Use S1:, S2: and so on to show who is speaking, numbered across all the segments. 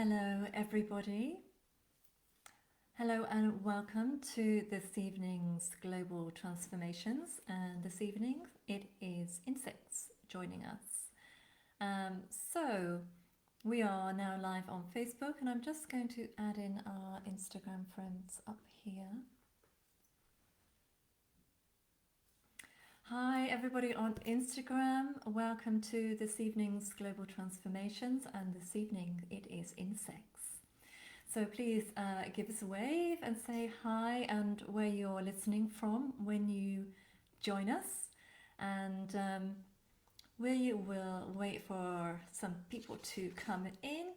S1: Hello, everybody. Hello, and welcome to this evening's Global Transformations. And this evening, it is insects joining us. So, we are now live on Facebook, and I'm just going to add in our Instagram friends up here. Hi, everybody on Instagram. Welcome to this evening's Global Transformations, and this evening it is insects. So please give us a wave and say hi and where you're listening from when you join us. And we will wait for some people to come in.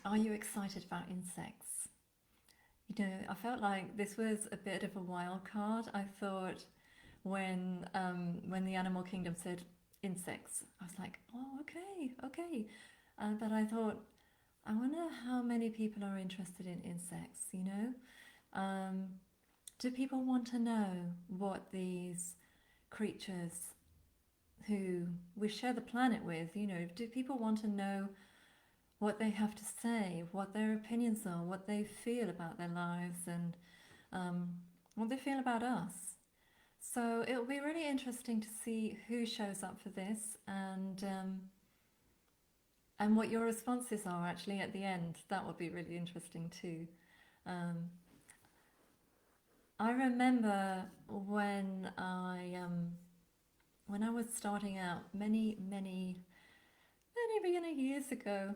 S1: Are you excited about insects? You know, I felt like this was a bit of a wild card. I thought when the animal kingdom said insects, I was like, oh, okay. But I thought, I wonder how many people are interested in insects, you know? Do people want to know what these creatures who we share the planet with, you know, do people want to know what they have to say, what their opinions are, what they feel about their lives, and what they feel about us? So it'll be really interesting to see who shows up for this and what your responses are actually at the end. That would be really interesting too. I remember when I was starting out many beginning years ago,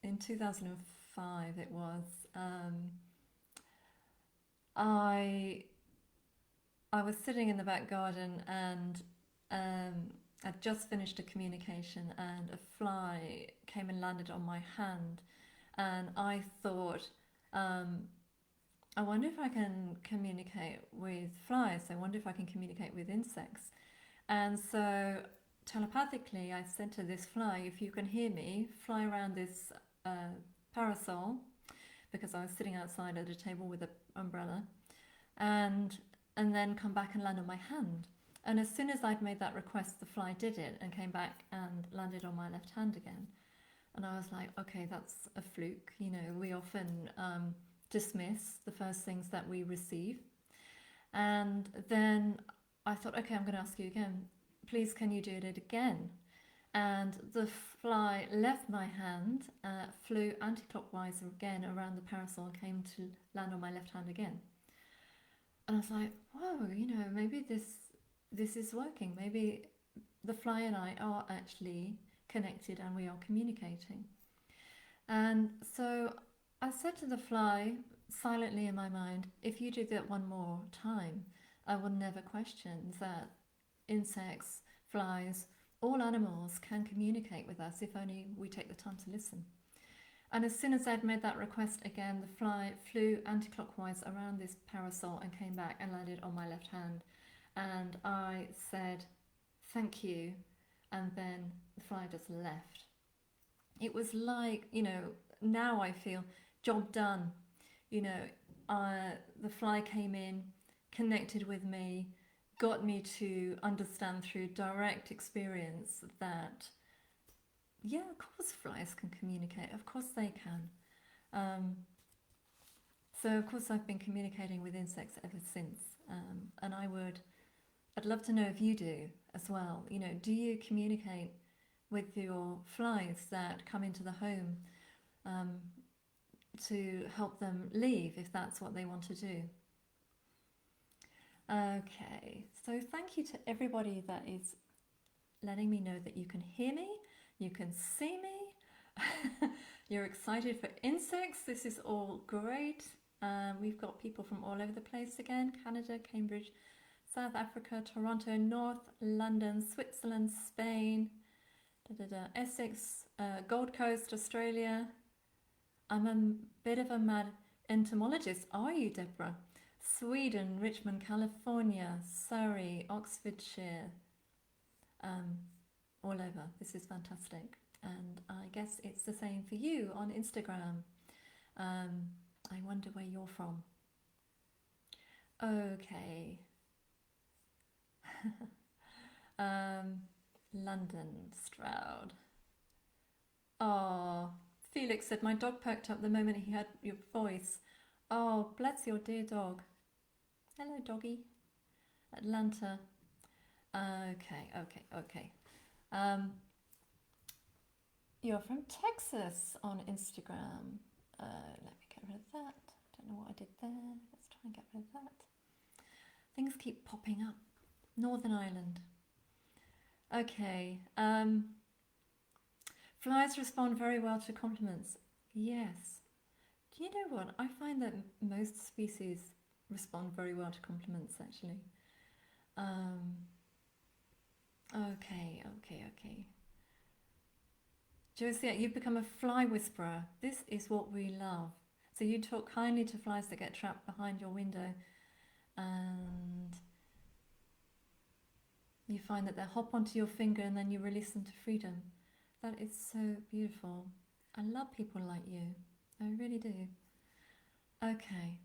S1: in 2005 it was. I was sitting in the back garden and I'd just finished a communication and a fly came and landed on my hand, and I thought, I wonder if I can communicate with flies. I wonder if I can communicate with insects. And so telepathically, I said to this fly, if you can hear me, fly around this parasol, because I was sitting outside at a table with an umbrella, and then come back and land on my hand. And as soon as I'd made that request, the fly did it and came back and landed on my left hand again. And I was like, okay, that's a fluke. You know, we often dismiss the first things that we receive. And then I thought, okay, I'm going to ask you again. Please, can you do it again? And the fly left my hand, flew anti-clockwise again around the parasol, and came to land on my left hand again. And I was like, whoa, you know, maybe this is working. Maybe the fly and I are actually connected and we are communicating. And so I said to the fly silently in my mind, if you do that one more time, I will never question that insects, flies, all animals can communicate with us if only we take the time to listen. And as soon as I'd made that request again, the fly flew anti-clockwise around this parasol and came back and landed on my left hand. And I said, thank you. And then the fly just left. It was like, you know, now I feel job done. You know, the fly came in, connected with me, got me to understand through direct experience that, yeah, of course flies can communicate. Of course they can. So of course I've been communicating with insects ever since. And I'd love to know if you do as well. You know, do you communicate with your flies that come into the home to help them leave if that's what they want to do? Okay, so thank you to everybody that is letting me know that you can hear me, you can see me, you're excited for insects. This is all great. We've got people from all over the place again: Canada, Cambridge, South Africa, Toronto, North London, Switzerland, Spain, Essex, Gold Coast, Australia. I'm a bit of a mad entomologist. Are you, Deborah? Sweden, Richmond, California, Surrey, Oxfordshire, all over. This is fantastic. And I guess it's the same for you on Instagram. I wonder where you're from. Okay. London, Stroud. Oh, Felix said, my dog perked up the moment he heard your voice. Oh, bless your dear dog. Hello, doggy. Atlanta. Okay. You're from Texas on Instagram. Let me get rid of that. Don't know what I did there. Let's try and get rid of that. Things keep popping up. Northern Ireland. Okay. Flies respond very well to compliments. Yes. Do you know what? I find that most species respond very well to compliments, actually. Okay. Josie, you've become a fly whisperer. This is what we love. So you talk kindly to flies that get trapped behind your window, and you find that they hop onto your finger and then you release them to freedom. That is so beautiful. I love people like you. I really do. Okay.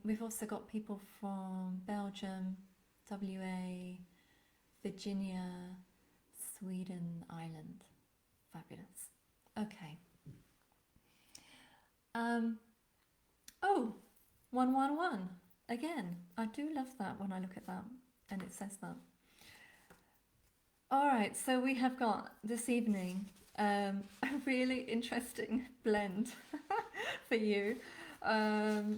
S1: We've also got people from Belgium, WA, Virginia, Sweden, Ireland. Fabulous. Okay. Oh, 111. Again, I do love that when I look at that and it says that. All right, so we have got this evening a really interesting blend for you. About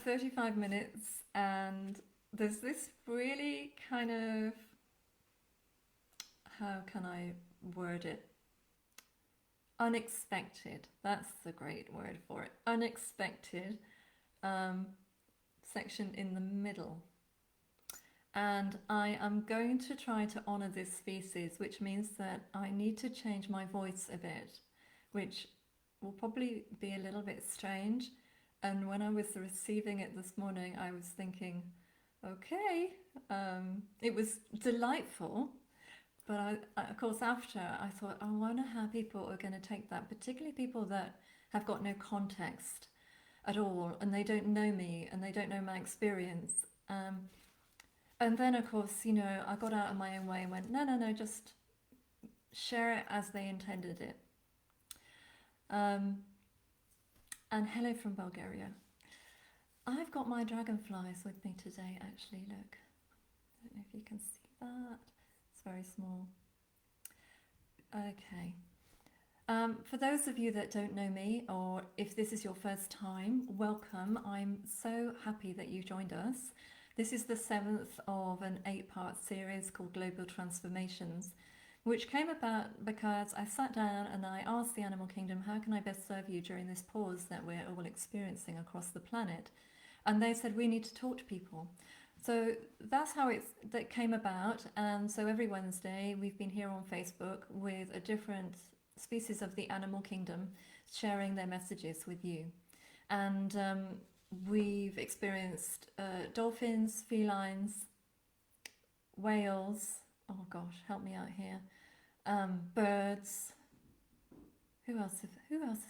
S1: 35 minutes, and there's this really kind of, how can I word it? Unexpected. That's the great word for it. Unexpected section in the middle. And I am going to try to honour this species, which means that I need to change my voice a bit, which will probably be a little bit strange. And when I was receiving it this morning, I was thinking, okay, it was delightful. But of course, after I thought, I wonder how people are going to take that, particularly people that have got no context at all, and they don't know me, and they don't know my experience. And then, of course, you know, I got out of my own way and went, no, just share it as they intended it. And hello from Bulgaria. I've got my dragonflies with me today, actually, look. I don't know if you can see that. It's very small. Okay. For those of you that don't know me, or if this is your first time, welcome. I'm so happy that you joined us. This is the 7th of an 8-part series called Global Transformations, which came about because I sat down and I asked the animal kingdom, how can I best serve you during this pause that we're all experiencing across the planet? And they said, we need to talk to people. So that's how that came about. And so every Wednesday we've been here on Facebook with a different species of the animal kingdom sharing their messages with you. And we've experienced dolphins, felines, whales, oh gosh, help me out here, birds. Who else has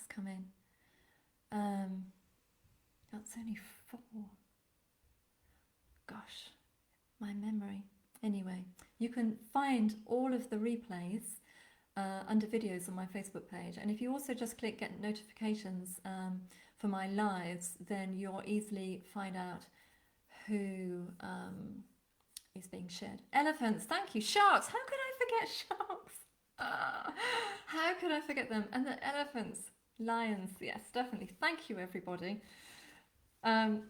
S1: come in? That's only 4. Gosh, my memory. Anyway, you can find all of the replays under videos on my Facebook page, and if you also just click get notifications for my lives, then you'll easily find out who is being shared. Elephants, thank you. Sharks, how could I forget sharks? How could I forget them? And the elephants, lions, yes, definitely. Thank you, everybody. And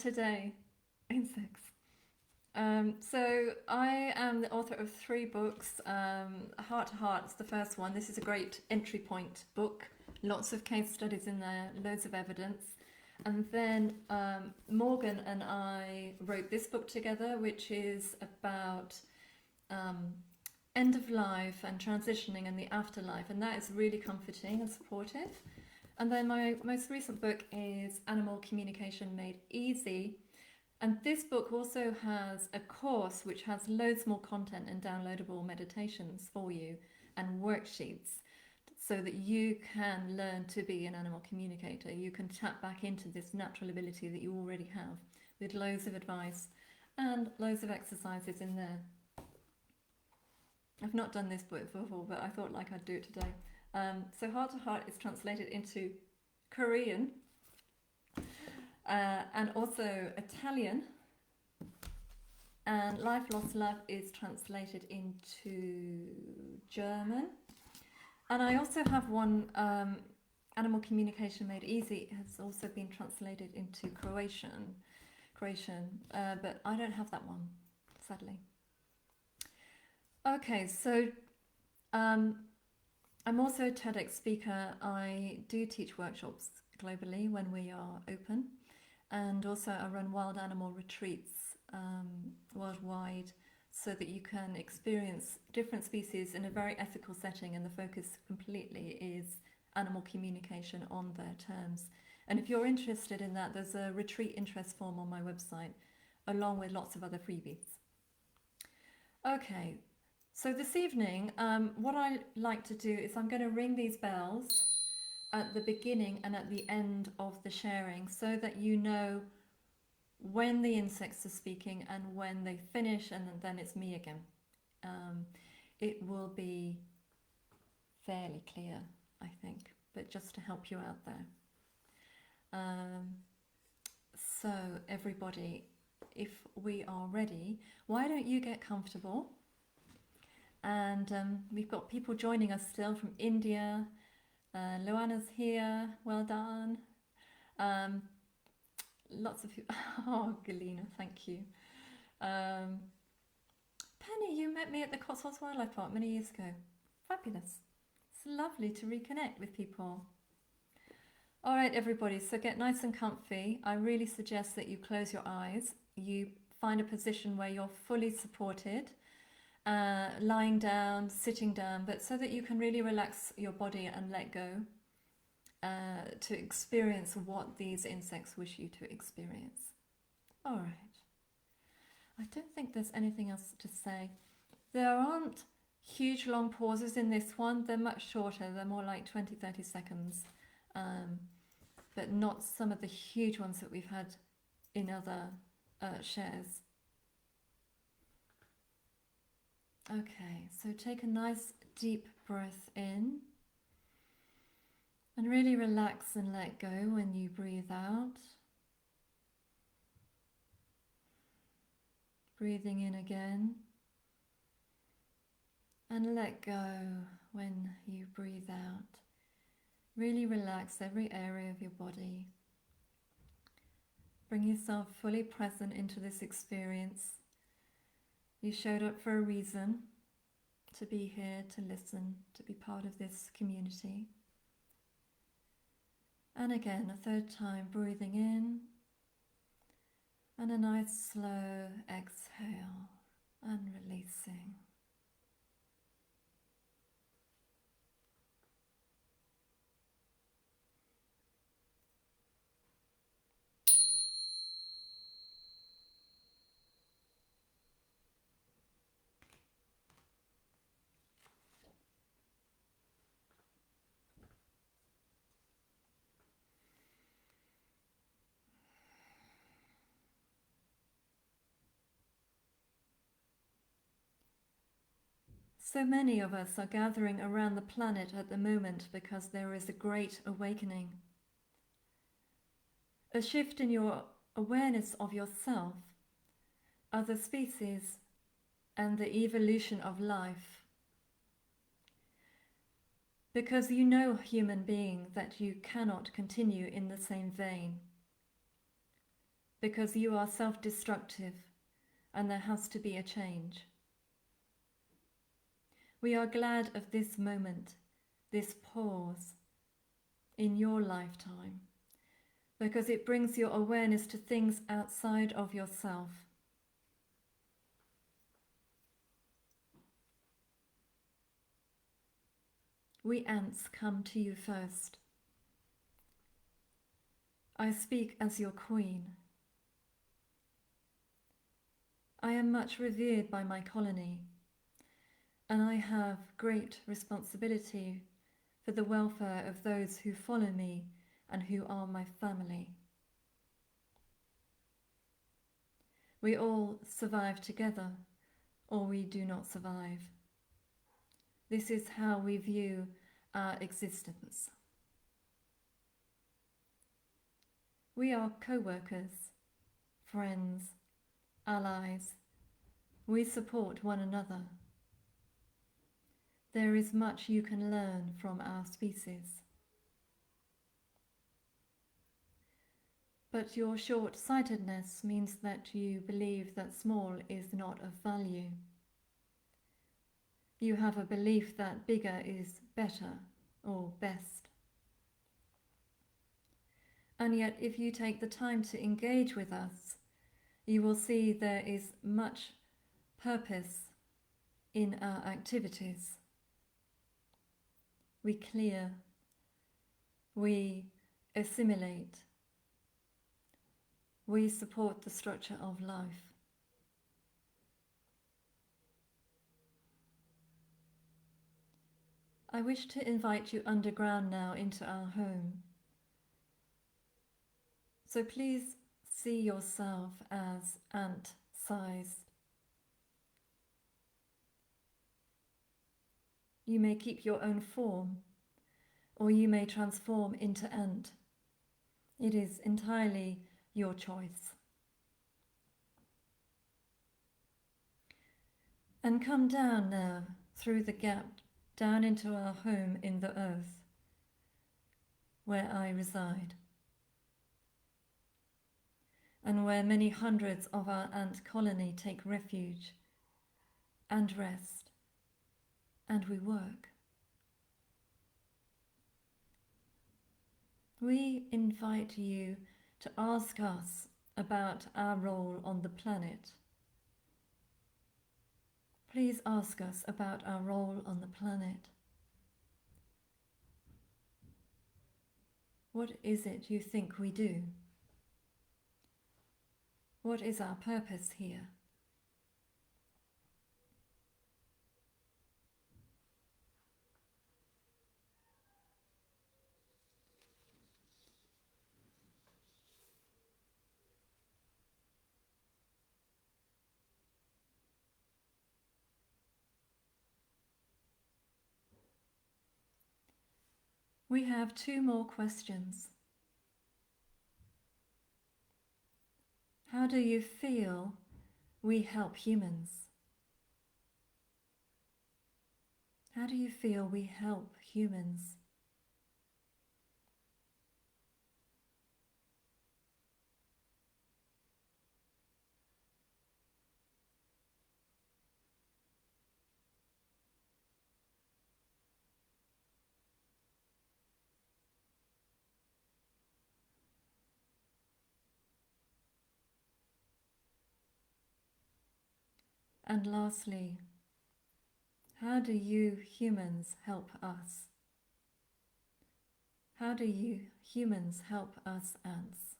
S1: today, insects. So I am the author of 3 books. Heart to Heart is the first one. This is a great entry point book. Lots of case studies in there, loads of evidence. And then Morgan and I wrote this book together, which is about end of life and transitioning and the afterlife. And that is really comforting and supportive. And then my most recent book is Animal Communication Made Easy. And this book also has a course which has loads more content and downloadable meditations for you and worksheets so that you can learn to be an animal communicator. You can tap back into this natural ability that you already have with loads of advice and loads of exercises in there. I've not done this before, but I thought like I'd do it today. So heart to heart is translated into Korean and also Italian, and Life Lost Love is translated into German. And I also have one, Animal Communication Made Easy has also been translated into Croatian, but I don't have that one, sadly. Okay, so I'm also a TEDx speaker. I do teach workshops globally when we are open, and also I run wild animal retreats worldwide, so that you can experience different species in a very ethical setting, and the focus completely is animal communication on their terms. And if you're interested in that, there's a retreat interest form on my website, along with lots of other freebies. Okay, so this evening, what I like to do is I'm going to ring these bells at the beginning and at the end of the sharing, so that you know when the insects are speaking and when they finish, and then it's me again. It will be fairly clear, I think, but just to help you out there. So everybody, if we are ready, why don't you get comfortable? And we've got people joining us still from India. Luana's here, well done. Lots of people. Oh, Galina, thank you. Penny, you met me at the Cotswolds Wildlife Park many years ago. Fabulous. It's lovely to reconnect with people. All right, everybody, so get nice and comfy. I really suggest that you close your eyes. You find a position where you're fully supported, lying down, sitting down, but so that you can really relax your body and let go. To experience what these insects wish you to experience. All right. I don't think there's anything else to say. There aren't huge long pauses in this one. They're much shorter. They're more like 20-30 seconds, but not some of the huge ones that we've had in other shares. Okay, so take a nice deep breath in. And really relax and let go when you breathe out. Breathing in again. And let go when you breathe out. Really relax every area of your body. Bring yourself fully present into this experience. You showed up for a reason, to be here, to listen, to be part of this community. And again, a third time, breathing in, and a nice slow exhale, and releasing. So many of us are gathering around the planet at the moment because there is a great awakening. A shift in your awareness of yourself, other species, and the evolution of life. Because you know, human being, that you cannot continue in the same vein. Because you are self-destructive and there has to be a change. We are glad of this moment, this pause in your lifetime, because it brings your awareness to things outside of yourself. We ants come to you first. I speak as your queen. I am much revered by my colony, and I have great responsibility for the welfare of those who follow me and who are my family. We all survive together, or we do not survive. This is how we view our existence. We are co-workers, friends, allies. We support one another. There is much you can learn from our species. But your short-sightedness means that you believe that small is not of value. You have a belief that bigger is better or best. And yet, if you take the time to engage with us, you will see there is much purpose in our activities. We clear, we assimilate, we support the structure of life. I wish to invite you underground now into our home. So please see yourself as ant-sized. You may keep your own form, or you may transform into ant. It is entirely your choice. And come down now through the gap, down into our home in the earth, where I reside, and where many hundreds of our ant colony take refuge and rest, and we work. We invite you to ask us about our role on the planet. Please ask us about our role on the planet. What is it you think we do? What is our purpose here? We have 2 more questions. How do you feel we help humans? How do you feel we help humans? And lastly, how do you humans help us? How do you humans help us ants?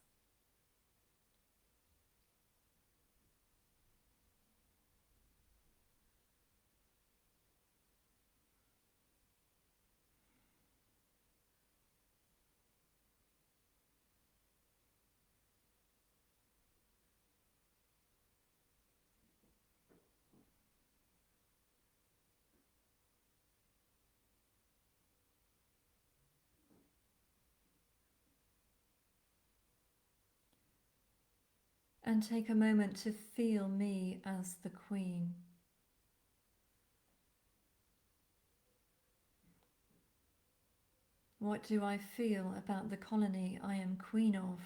S1: And take a moment to feel me as the queen. What do I feel about the colony I am queen of?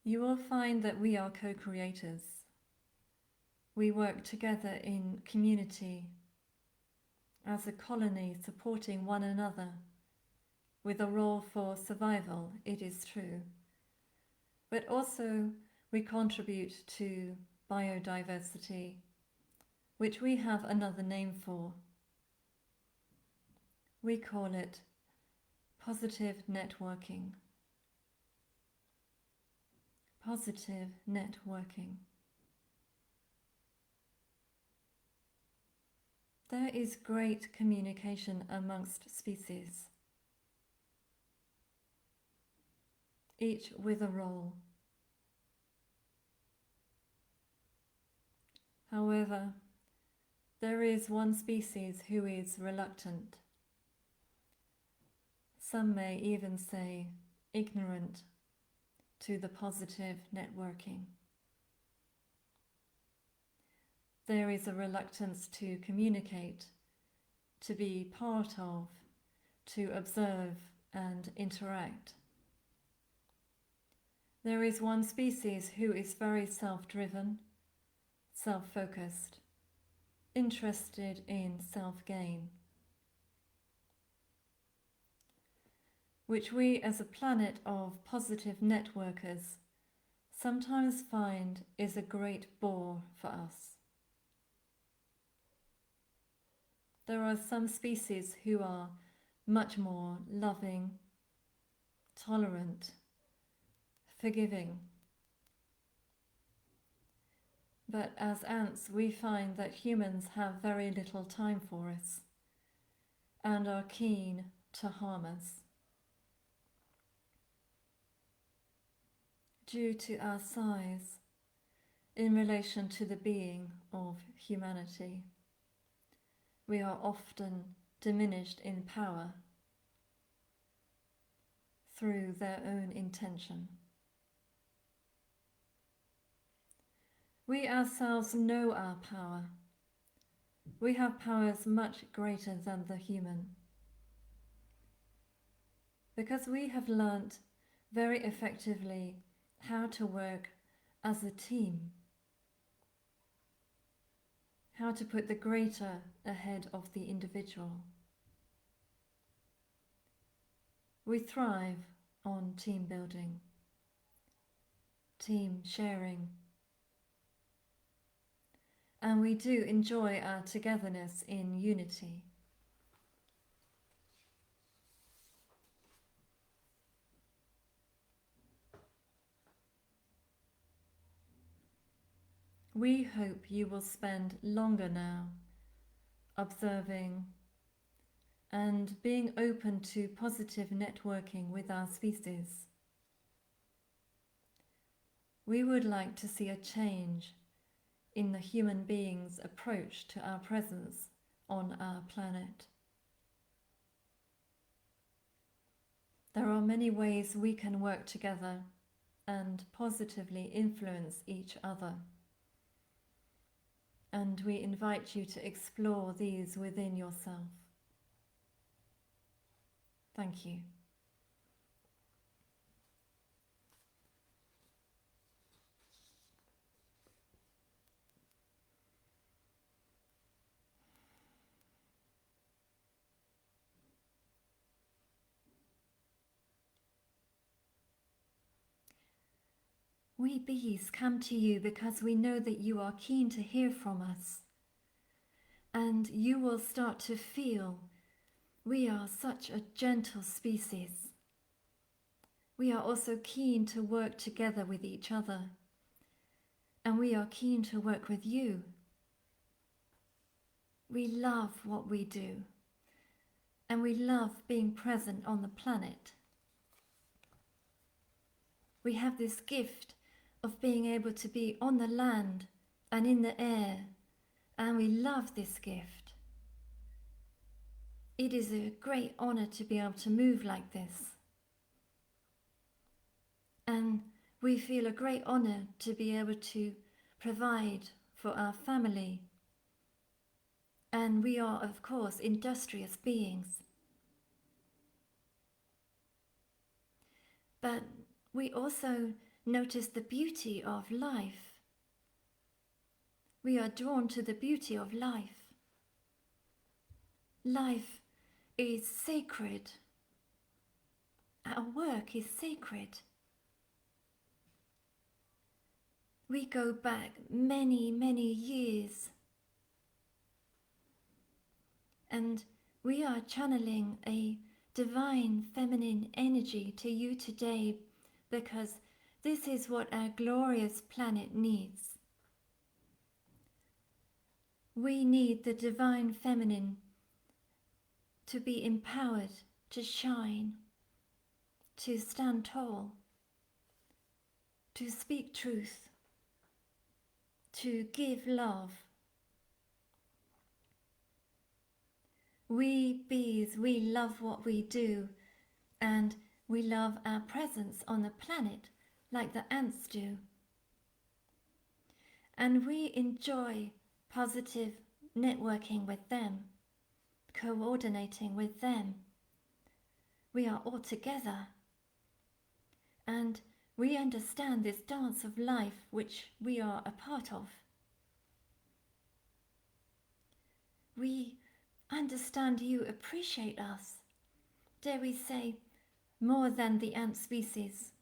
S1: You will find that we are co-creators. We work together in community, as a colony supporting one another, with a role for survival, it is true. But also we contribute to biodiversity, which we have another name for. We call it positive networking. Positive networking. There is great communication amongst species, each with a role. However, there is one species who is reluctant. Some may even say ignorant to the positive networking. There is a reluctance to communicate, to be part of, to observe and interact. There is one species who is very self-driven, self-focused, interested in self-gain, which we as a planet of positive networkers sometimes find is a great bore for us. There are some species who are much more loving, tolerant, forgiving. But as ants, we find that humans have very little time for us and are keen to harm us. Due to our size in relation to the being of humanity, we are often diminished in power through their own intention. We ourselves know our power. We have powers much greater than the human, because we have learnt very effectively how to work as a team, how to put the greater ahead of the individual. We thrive on team building, team sharing, and we do enjoy our togetherness in unity. We hope you will spend longer now observing and being open to positive networking with our species. We would like to see a change in the human being's approach to our presence on our planet. There are many ways we can work together and positively influence each other, and we invite you to explore these within yourself. Thank you. We bees come to you because we know that you are keen to hear from us, and you will start to feel we are such a gentle species. We are also keen to work together with each other, and we are keen to work with you. We love what we do, and we love being present on the planet. We have this gift of being able to be on the land and in the air, and we love this gift. It is a great honor to be able to move like this. And we feel a great honor to be able to provide for our family. And we are, of course, industrious beings. But we also notice the beauty of life. We are drawn to the beauty of life. Life is sacred. Our work is sacred. We go back many, many years, and we are channeling a divine feminine energy to you today, because this is what our glorious planet needs. We need the divine feminine to be empowered, to shine, to stand tall, to speak truth, to give love. We bees, we love what we do, and we love our presence on the planet like the ants do. And we enjoy positive networking with them, coordinating with them. We are all together, and we understand this dance of life which we are a part of. We understand you appreciate us, dare we say, more than the ant species,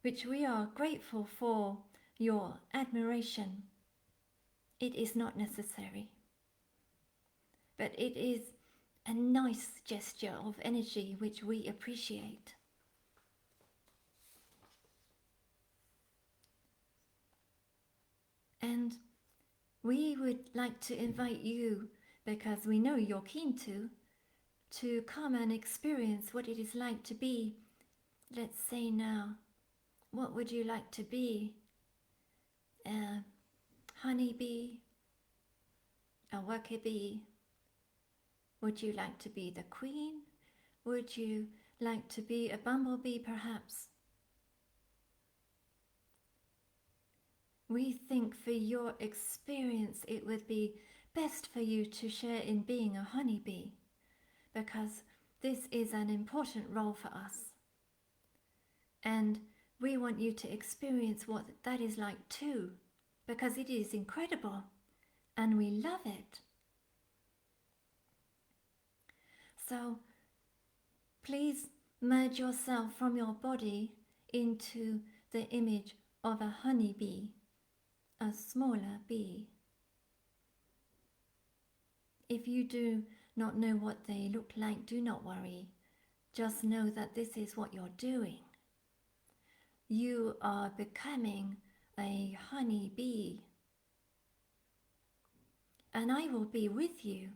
S1: which we are grateful for your admiration. It is not necessary, but it is a nice gesture of energy which we appreciate. And we would like to invite you, because we know you're keen to come and experience what it is like to be, let's say now, what would you like to be? A honeybee? A worker bee? Would you like to be the queen? Would you like to be a bumblebee perhaps? We think for your experience it would be best for you to share in being a honeybee, because this is an important role for us. And we want you to experience what that is like too, because it is incredible and we love it. So please merge yourself from your body into the image of a honeybee, a smaller bee. If you do not know what they look like, do not worry. Just know that this is what you're doing. You are becoming a honeybee. And I will be with you.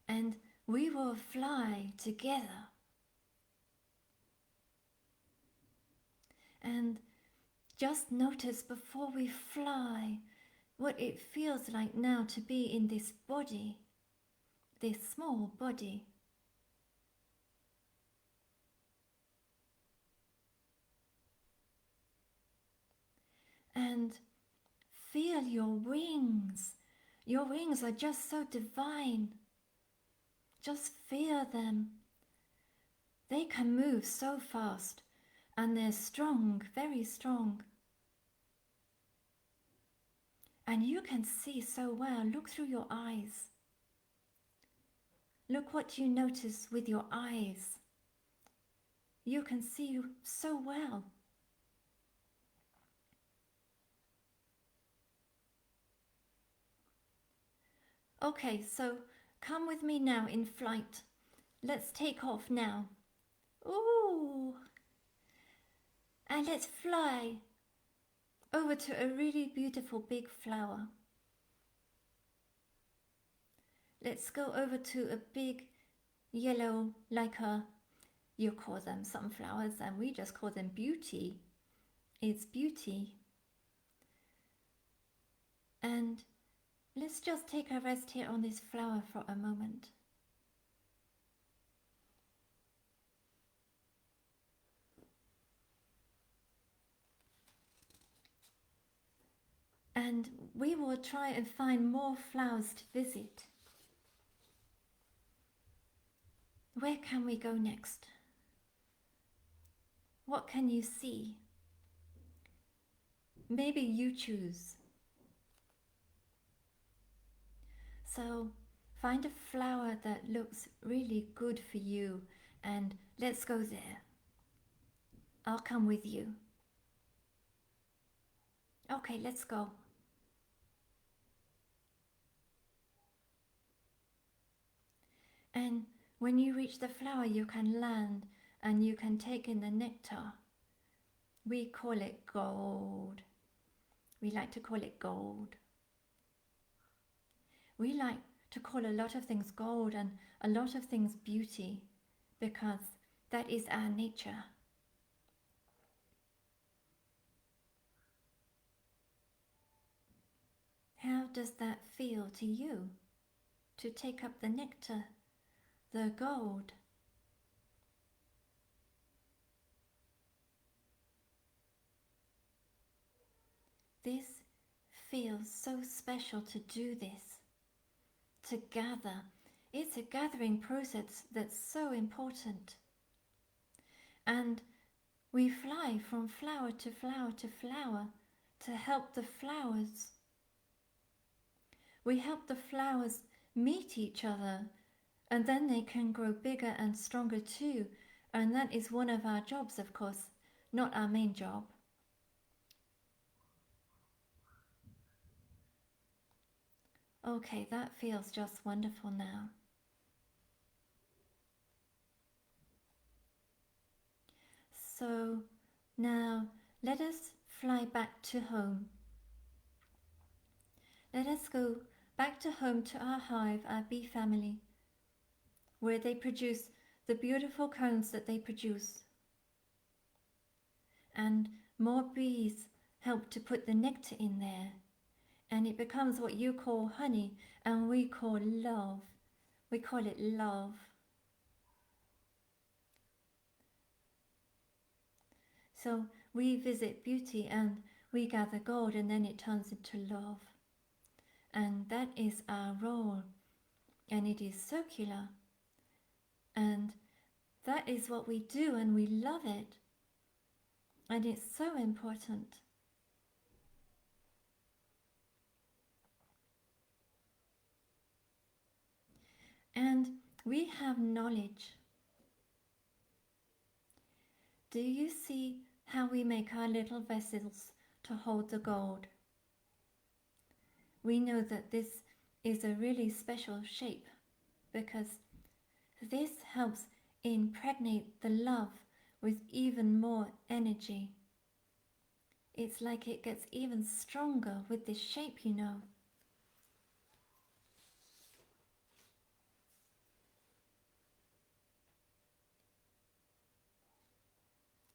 S1: And we will fly together. And just notice before we fly what it feels like now to be in this body, this small body. And feel your wings. Your wings are just so divine. Just feel them. They can move so fast, and they're strong, very strong. And you can see so well. Look through your eyes. Look what you notice with your eyes. You can see so well. Okay, so come with me now in flight. Let's take off now. Ooh! And let's fly over to a really beautiful big flower. Let's go over to a big yellow, you call them sunflowers, and we just call them beauty. It's beauty. And let's just take a rest here on this flower for a moment. And we will try and find more flowers to visit. Where can we go next? What can you see? Maybe you choose. So find a flower that looks really good for you and let's go there. I'll come with you. Okay, let's go. And when you reach the flower, you can land and you can take in the nectar. We call it gold. We like to call it gold. We like to call a lot of things gold and a lot of things beauty because that is our nature. How does that feel to you, to take up the nectar, the gold? This feels so special to do this, to gather. It's a gathering process that's so important. And we fly from flower to flower to flower to help the flowers. We help the flowers meet each other, and then they can grow bigger and stronger too. And that is one of our jobs, of course, not our main job. Okay, that feels just wonderful now. So now let us fly back to home. Let us go back to home, to our hive, our bee family, where they produce the beautiful cones that they produce. And more bees help to put the nectar in there, and it becomes what you call honey and we call love. We call it love. So we visit beauty and we gather gold, and then it turns into love. And that is our role, and it is circular, and that is what we do, and we love it, and it's so important. And we have knowledge. Do you see how we make our little vessels to hold the gold? We know that this is a really special shape because this helps impregnate the love with even more energy. It's like it gets even stronger with this shape, you know.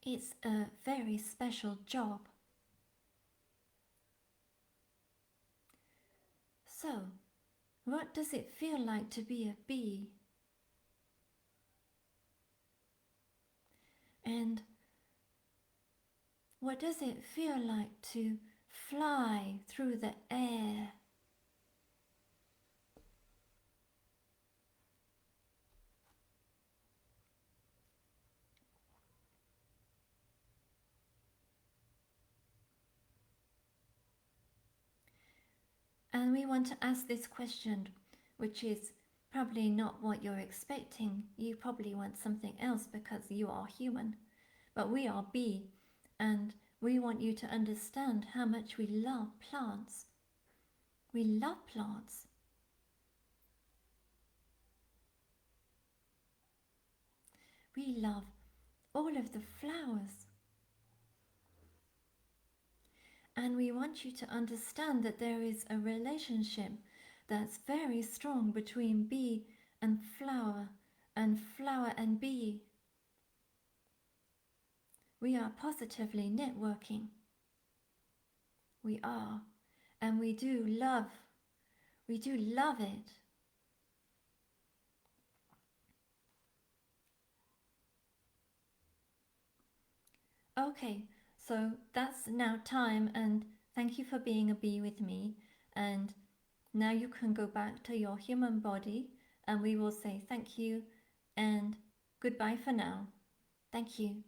S1: It's a very special job. So, what does it feel like to be a bee? And what does it feel like to fly through the air? And we want to ask this question, which is probably not what you're expecting. You probably want something else because you are human. But we are bee, and we want you to understand how much we love plants. We love plants. We love all of the flowers. And we want you to understand that there is a relationship that's very strong between bee and flower and bee. We are positively networking. We are. And we do love it. Okay, so that's now time, and thank you for being a bee with me. And now you can go back to your human body, and we will say thank you and goodbye for now. Thank you.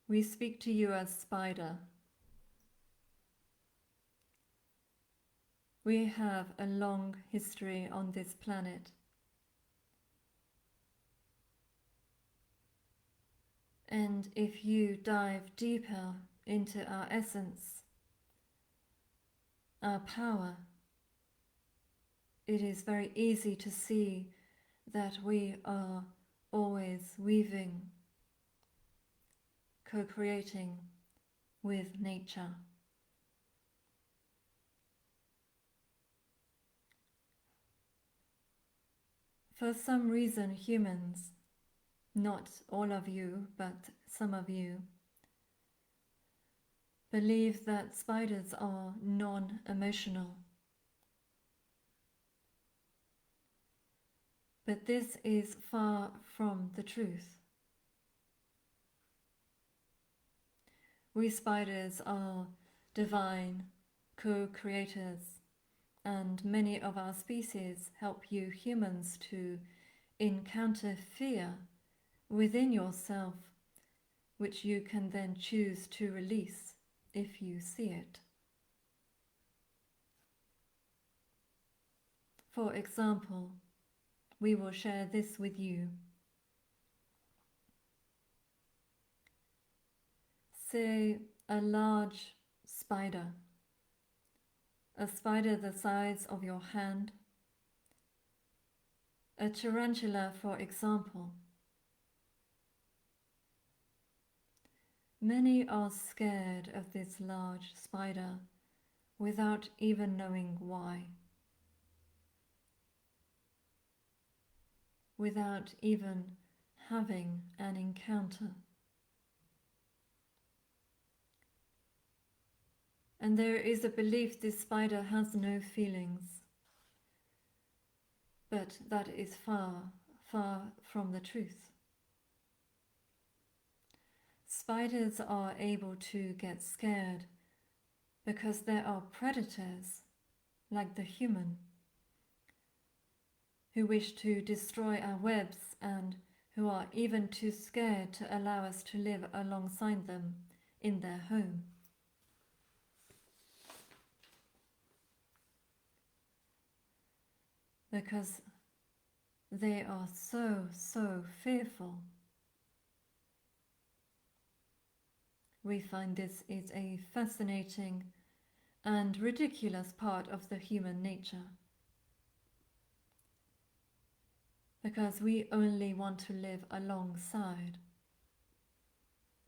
S1: We speak to you as Spider. We have a long history on this planet. And if you dive deeper into our essence, our power, it is very easy to see that we are always weaving, co-creating with nature. For some reason, humans, not all of you, but some of you, believe that spiders are non-emotional. But this is far from the truth. We spiders are divine co-creators, and many of our species help you humans to encounter fear within yourself, which you can then choose to release if you see it. For example, we will share this with you. Say a large spider, a spider the size of your hand, a tarantula, for example. Many are scared of this large spider without even knowing why, without even having an encounter. And there is a belief this spider has no feelings, but that is far, far from the truth. Spiders are able to get scared because there are predators, like the human, who wish to destroy our webs and who are even too scared to allow us to live alongside them in their home. Because they are so fearful. We find this is a fascinating and ridiculous part of the human nature. Because we only want to live alongside,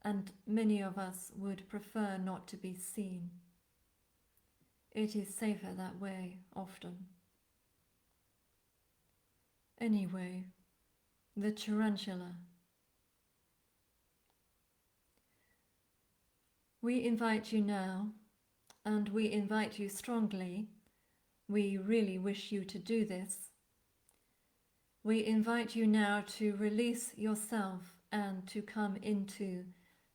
S1: and many of us would prefer not to be seen. It is safer that way, often. Anyway, the tarantula. We invite you now, and we invite you strongly. We really wish you to do this. We invite you now to release yourself and to come into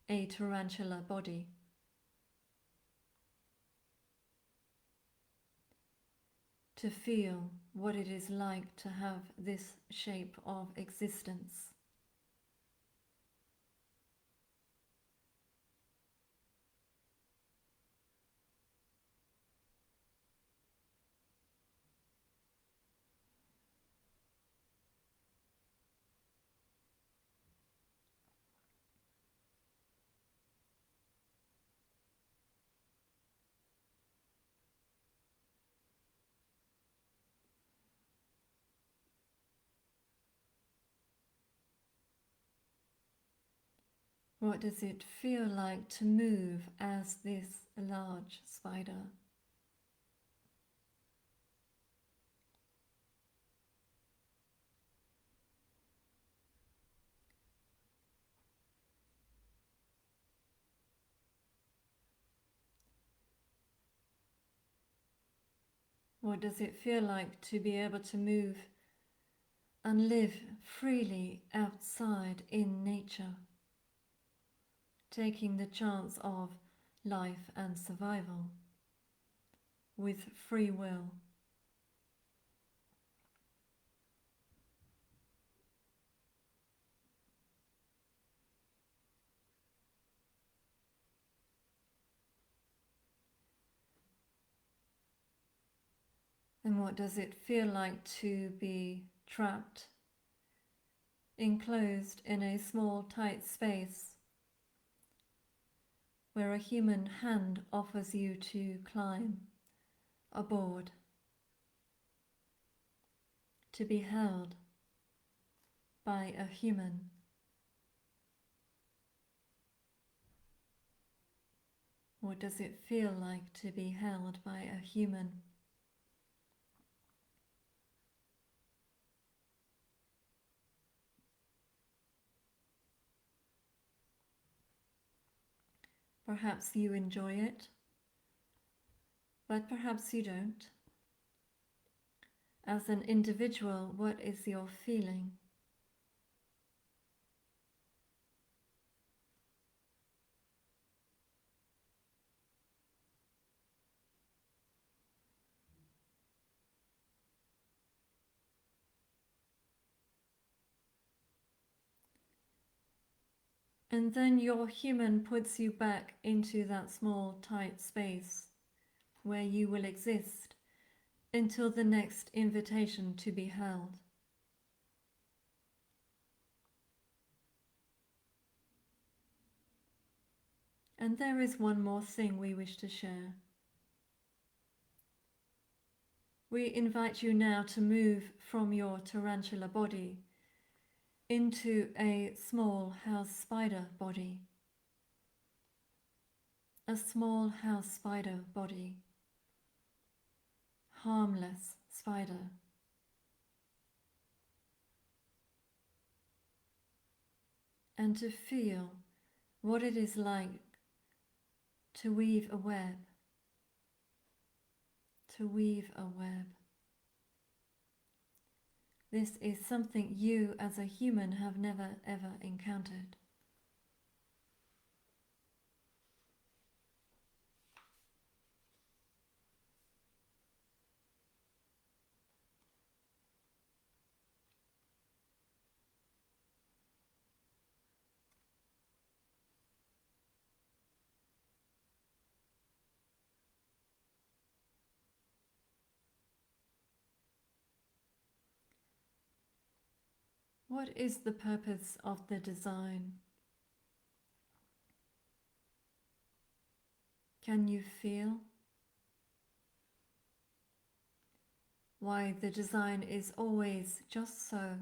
S1: a tarantula body. To feel what it is like to have this shape of existence. What does it feel like to move as this large spider? What does it feel like to be able to move and live freely outside in nature, taking the chance of life and survival with free will? And what does it feel like to be trapped, enclosed in a small, tight space where a human hand offers you to climb aboard, to be held by a human. What does it feel like to be held by a human? Perhaps you enjoy it, but perhaps you don't. As an individual, what is your feeling? And then your human puts you back into that small, tight space where you will exist until the next invitation to be held. And there is one more thing we wish to share. We invite you now to move from your tarantula body into a small house spider body. A small house spider body. Harmless spider. And to feel what it is like to weave a web. To weave a web. This is something you as a human have never ever encountered. What is the purpose of the design? Can you feel why the design is always just so?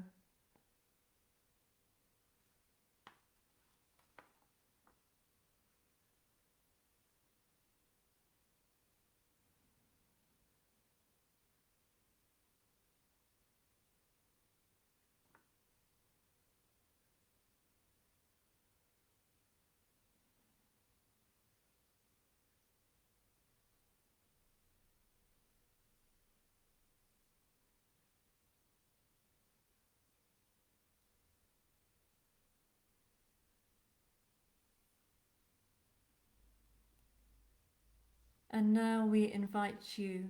S1: And now we invite you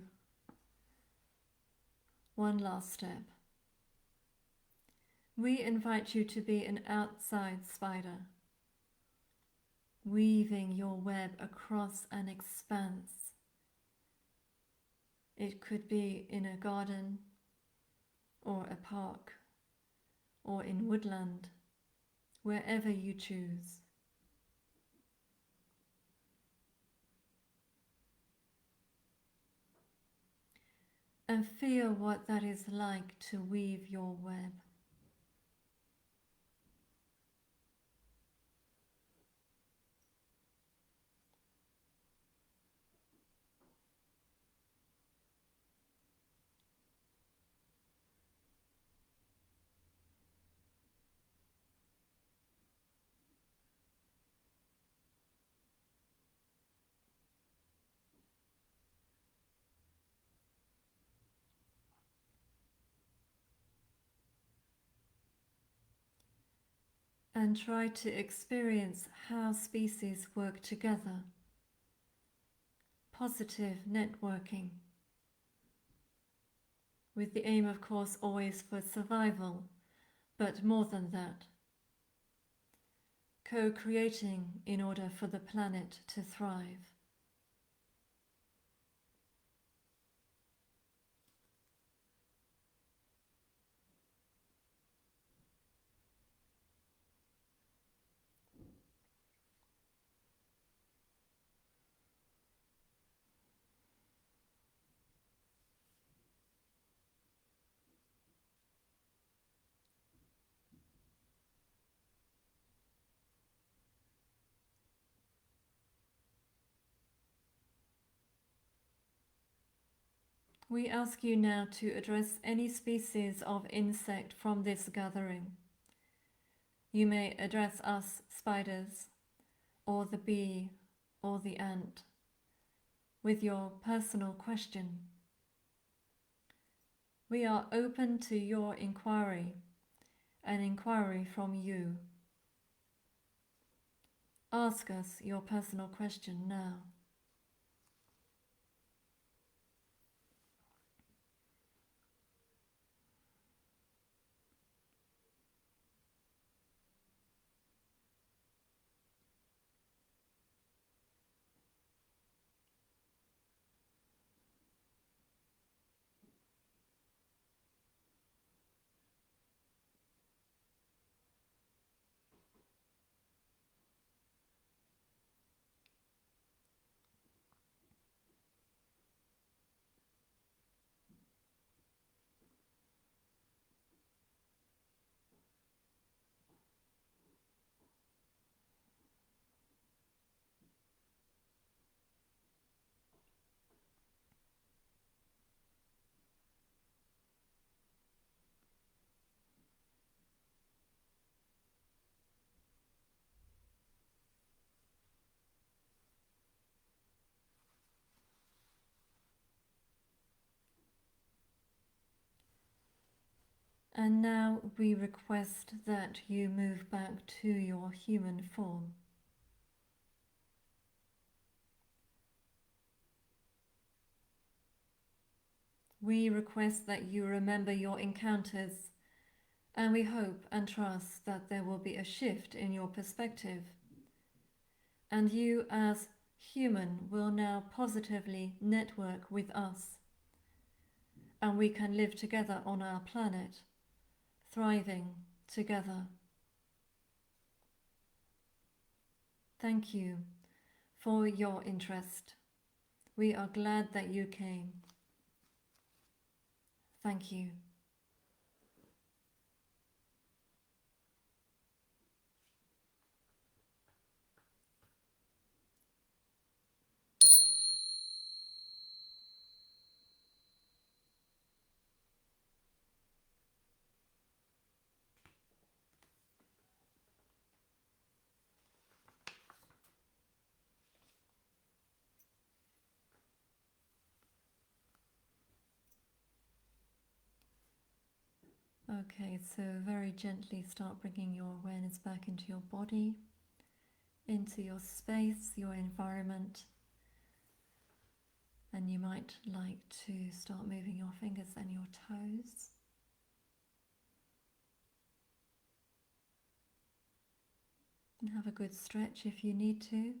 S1: one last step. We invite you to be an outside spider, weaving your web across an expanse. It could be in a garden, or a park, or in woodland, wherever you choose. And feel what that is like to weave your web. And try to experience how species work together. Positive networking, with the aim, of course, always for survival, but more than that, co-creating in order for the planet to thrive. We ask you now to address any species of insect from this gathering. You may address us spiders, or the bee, or the ant, with your personal question. We are open to your inquiry, an inquiry from you. Ask us your personal question now. And now we request that you move back to your human form. We request that you remember your encounters, and we hope and trust that there will be a shift in your perspective, and you as human will now positively network with us, and we can live together on our planet, thriving together. Thank you for your interest. We are glad that you came. Thank you. Okay, so very gently start bringing your awareness back into your body, into your space, your environment. And you might like to start moving your fingers and your toes. And have a good stretch if you need to.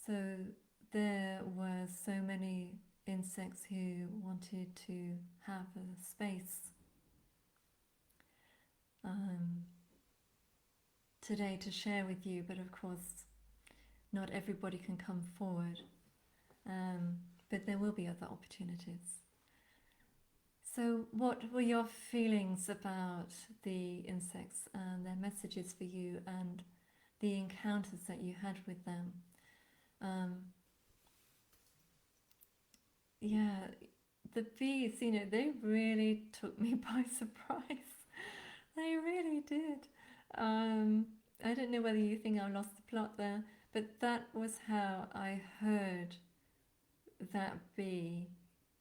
S1: So there were so many insects who wanted to have a space today to share with you, but of course not everybody can come forward, but there will be other opportunities. So what were your feelings about the insects and their messages for you and the encounters that you had with them? Yeah, the bees, they really took me by surprise. They really did. I don't know whether you think I lost the plot there, but that was how I heard that bee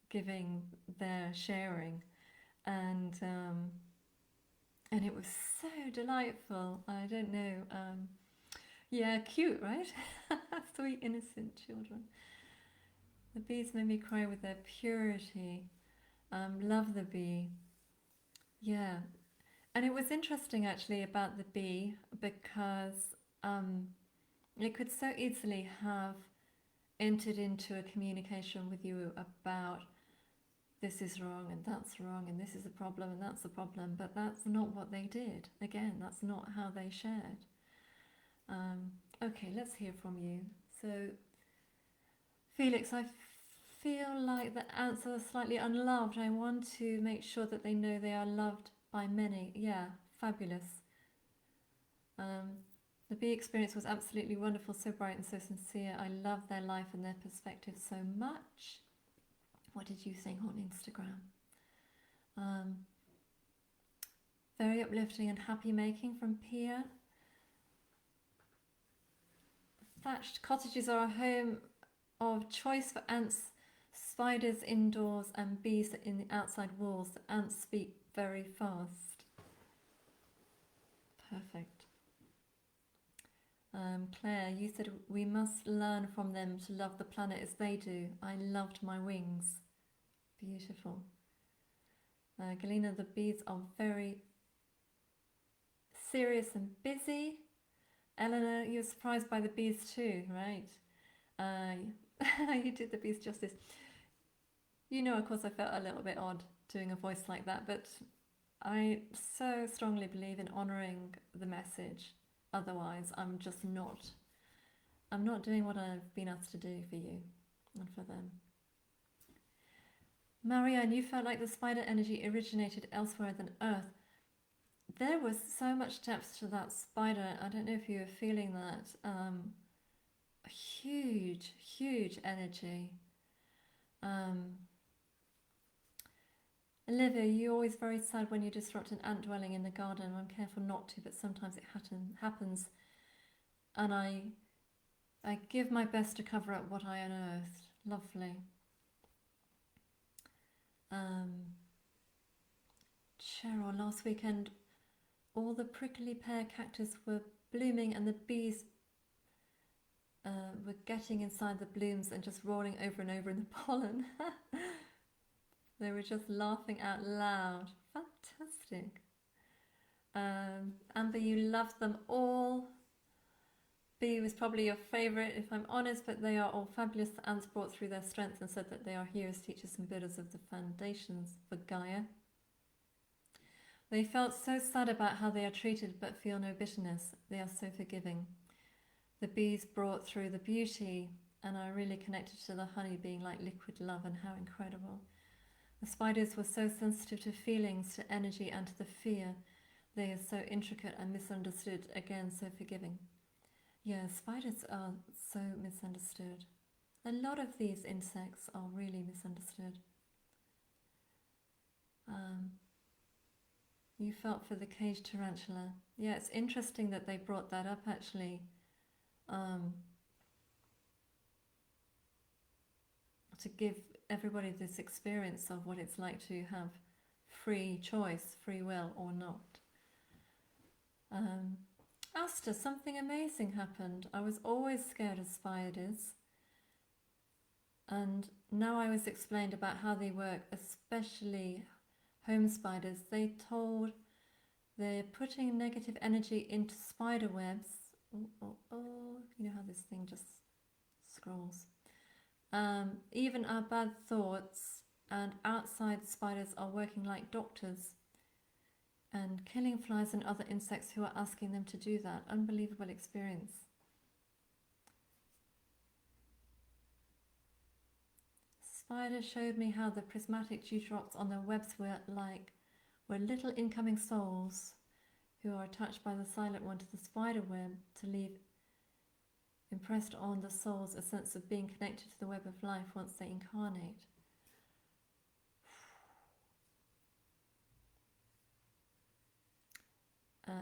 S1: giving their sharing, and it was so delightful. I don't know. Yeah, cute, right? Sweet, innocent children. The bees made me cry with their purity. Love the bee. Yeah. And it was interesting actually about the bee because it could so easily have entered into a communication with you about this is wrong and that's wrong and this is a problem and that's a problem, but that's not what they did. Again, that's not how they shared. Okay, let's hear from you. So, Felix, I feel like the ants are slightly unloved. I want to make sure that they know they are loved by many. Yeah, fabulous. The bee experience was absolutely wonderful, so bright and so sincere. I love their life and their perspective so much. What did you think on Instagram? Very uplifting and happy making from Pia. Thatched cottages are a home of choice for ants, spiders indoors and bees in the outside walls. The ants speak very fast. Perfect. Claire, you said we must learn from them to love the planet as they do. I loved my wings. Beautiful. Galina, the bees are very serious and busy. Eleanor, you're surprised by the bees too, right? You did the bees justice. You know, of course, I felt a little bit odd doing a voice like that, but I so strongly believe in honouring the message. Otherwise, I'm not doing what I've been asked to do for you and for them. Marianne, you felt like the spider energy originated elsewhere than Earth. There was so much depth to that spider. I don't know if you were feeling that. A huge, huge energy. Olivia, you're always very sad when you disrupt an ant dwelling in the garden. I'm careful not to, but sometimes it happens. And I give my best to cover up what I unearthed. Lovely. Cheryl, last weekend all the prickly pear cactus were blooming and the bees were getting inside the blooms and just rolling over and over in the pollen. They were just laughing out loud. Fantastic. Amber, you loved them all. Bee was probably your favourite, if I'm honest, but they are all fabulous. The ants brought through their strength and said that they are heroes, teachers and builders of the foundations for Gaia. They felt so sad about how they are treated but feel no bitterness. They are so forgiving. The bees brought through the beauty, and I really connected to the honey being like liquid love, and how incredible. The spiders were so sensitive to feelings, to energy and to the fear. They are so intricate and misunderstood, again so forgiving. Yeah, spiders are so misunderstood. A lot of these insects are really misunderstood. You felt for the caged tarantula. Yeah, it's interesting that they brought that up actually. To give everybody this experience of what it's like to have free choice, free will or not. Asta, something amazing happened. I was always scared of spiders, and now I was explained about how they work, especially home spiders. They're putting negative energy into spider webs. Oh, you know how this thing just scrolls. Even our bad thoughts and outside spiders are working like doctors and killing flies and other insects who are asking them to do that. Unbelievable experience. Spider showed me how the prismatic dewdrops on their webs were little incoming souls who are attached by the silent one to the spider web to leave impressed on the souls a sense of being connected to the web of life once they incarnate.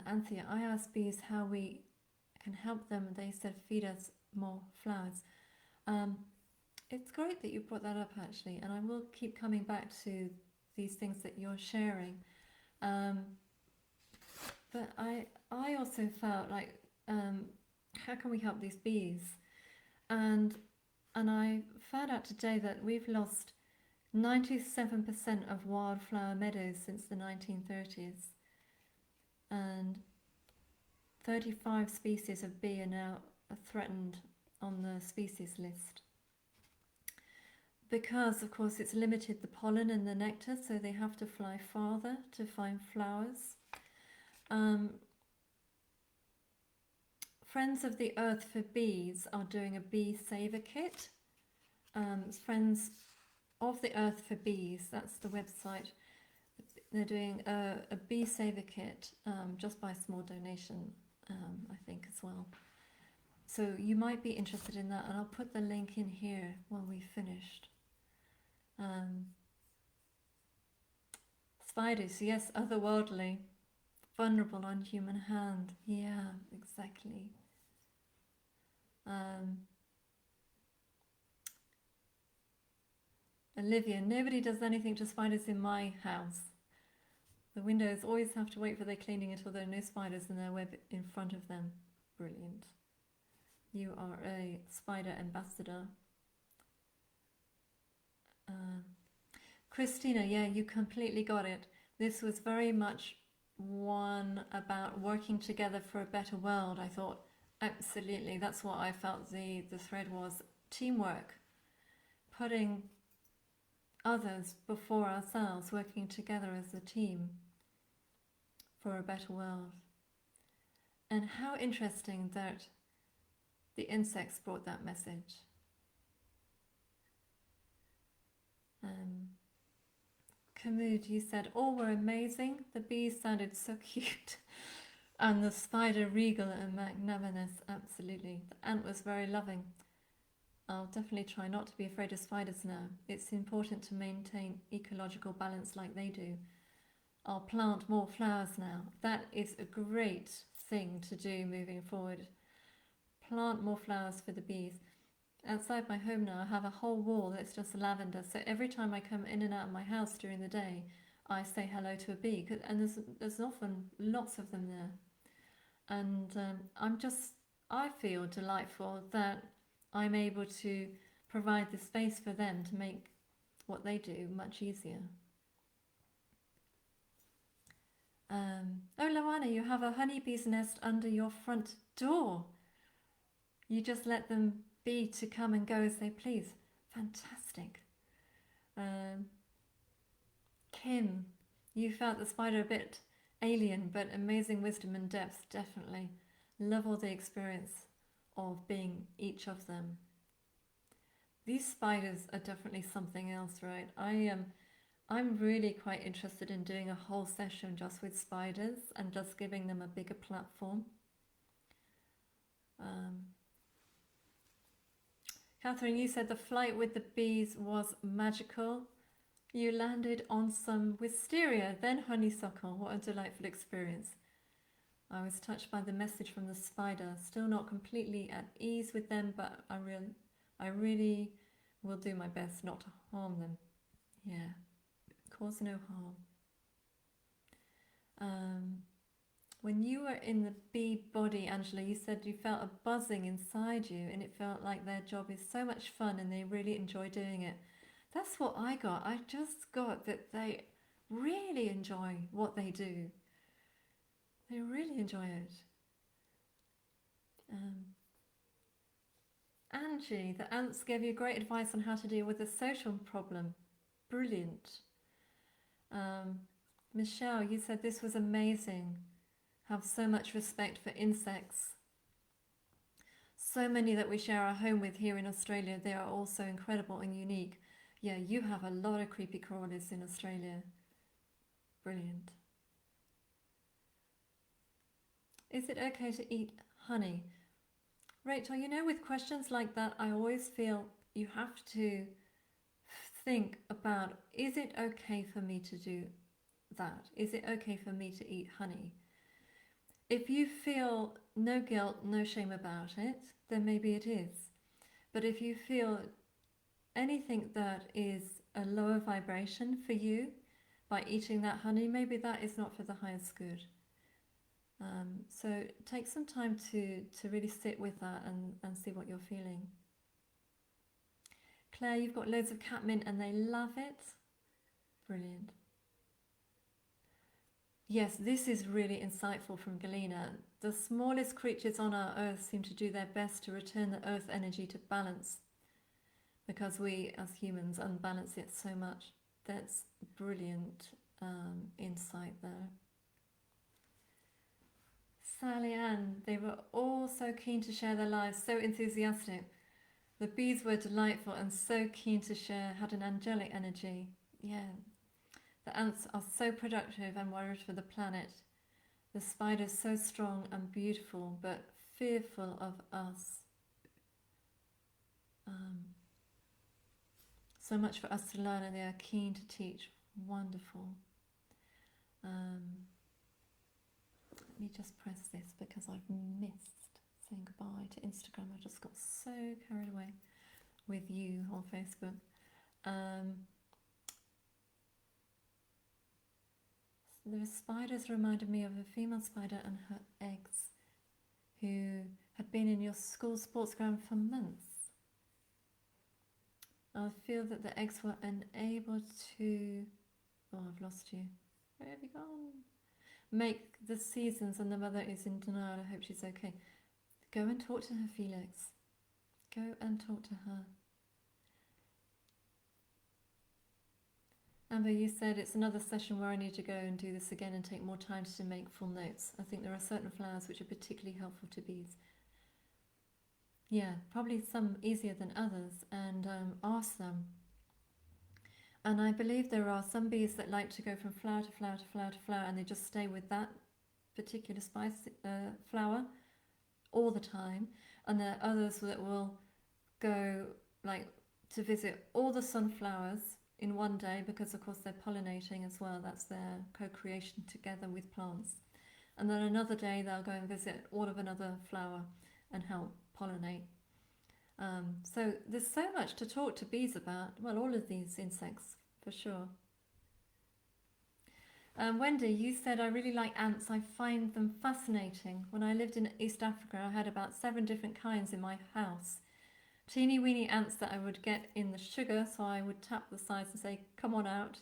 S1: Anthea, I asked bees how we can help them. They said feed us more flowers. It's great that you brought that up actually, and I will keep coming back to these things that you're sharing. But I also felt like, how can we help these bees? And I found out today that we've lost 97% of wildflower meadows since the 1930s. And 35 species of bee are now threatened on the species list. Because, of course, it's limited the pollen and the nectar, so they have to fly farther to find flowers. Friends of the Earth for Bees are doing a bee saver kit. Friends of the Earth for Bees, that's the website. They're doing a bee saver kit, just by a small donation. I think as well. So you might be interested in that, and I'll put the link in here when we've finished. Spiders, yes, otherworldly, vulnerable, unhuman hand. Yeah, exactly. Olivia, nobody does anything to spiders in my house. The windows always have to wait for their cleaning until there are no spiders in their web in front of them. Brilliant. You are a spider ambassador. Christina, yeah, you completely got it. This was very much one about working together for a better world. I thought, absolutely, that's what I felt the thread was. Teamwork, putting others before ourselves, working together as a team for a better world. And how interesting that the insects brought that message. Kamud, you said all were amazing. The bees sounded so cute. And the spider regal and magnanimous, absolutely. The ant was very loving. I'll definitely try not to be afraid of spiders now. It's important to maintain ecological balance like they do. I'll plant more flowers now. That is a great thing to do moving forward. Plant more flowers for the bees. Outside my home now, I have a whole wall that's just lavender. So every time I come in and out of my house during the day, I say hello to a bee. And there's often lots of them there. And I feel delightful that I'm able to provide the space for them to make what they do much easier. Oh, Loana, you have a honeybee's nest under your front door. You just let them be to come and go as they please. Fantastic. Kim, you felt the spider a bit alien, but amazing wisdom and depth, definitely. Love all the experience of being each of them. These spiders are definitely something else, right? I'm really quite interested in doing a whole session just with spiders and just giving them a bigger platform. Catherine, you said the flight with the bees was magical. You landed on some wisteria, then honeysuckle. What a delightful experience. I was touched by the message from the spider. Still not completely at ease with them, but I really will do my best not to harm them. Yeah, cause no harm. When you were in the bee body, Angela, you said you felt a buzzing inside you and it felt like their job is so much fun and they really enjoy doing it. That's what I got. I just got that they really enjoy what they do. They really enjoy it. Angie, the ants gave you great advice on how to deal with a social problem. Brilliant. Michelle, you said this was amazing. Have so much respect for insects. So many that we share our home with here in Australia. They are also incredible and unique. Yeah, you have a lot of creepy crawlers in Australia. Brilliant. Is it okay to eat honey? Rachel, you know, with questions like that, I always feel you have to think about, is it okay for me to do that? Is it okay for me to eat honey? If you feel no guilt, no shame about it, then maybe it is. But if you feel anything that is a lower vibration for you by eating that honey, maybe that is not for the highest good. So take some time to really sit with that and see what you're feeling. Claire, you've got loads of catmint and they love it. Brilliant. Yes, this is really insightful from Galena. The smallest creatures on our earth seem to do their best to return the earth energy to balance because we as humans unbalance it so much. That's brilliant insight there. Sally Ann, they were all so keen to share their lives, so enthusiastic. The bees were delightful and so keen to share, had an angelic energy. Yeah. The ants are so productive and worried for the planet. The spider's so strong and beautiful, but fearful of us. So much for us to learn, and they are keen to teach. Wonderful. Let me just press this because I've missed saying goodbye to Instagram. I just got so carried away with you on Facebook. The spiders reminded me of a female spider and her eggs who had been in your school sports ground for months. I feel that the eggs were unable to... Oh, I've lost you. Where have you gone? Make the seasons, and the mother is in denial. I hope she's okay. Go and talk to her, Felix. Go and talk to her. Amber, you said it's another session where I need to go and do this again and take more time to make full notes. I think there are certain flowers which are particularly helpful to bees. Yeah, probably some easier than others, and ask them. And I believe there are some bees that like to go from flower to flower to flower to flower, and they just stay with that particular flower all the time. And there are others that will go like to visit all the sunflowers in one day, because of course they're pollinating as well. That's their co-creation together with plants. And then another day they'll go and visit all of another flower and help pollinate. So there's so much to talk to bees about. Well, all of these insects, for sure. Wendy, you said, I really like ants. I find them fascinating. When I lived in East Africa, I had about 7 different kinds in my house. Teeny weeny ants that I would get in the sugar, so I would tap the sides and say, come on out.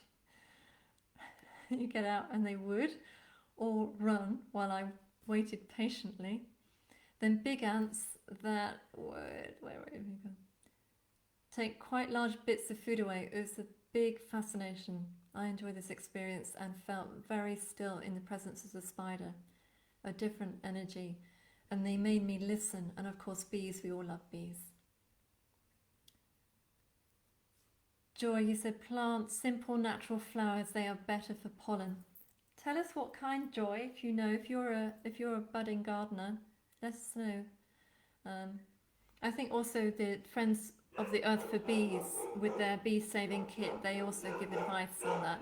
S1: You get out, and they would, or run while I waited patiently. Then big ants that would, where have you gone? Take quite large bits of food away. It was a big fascination. I enjoyed this experience and felt very still in the presence of the spider, a different energy, and they made me listen. And of course, bees, we all love bees. Joy, you said plant simple natural flowers, they are better for pollen. Tell us what kind, Joy, if you know, if you're a budding gardener, let us know. I think also the Friends of the Earth for Bees with their bee saving kit, they also give advice on that.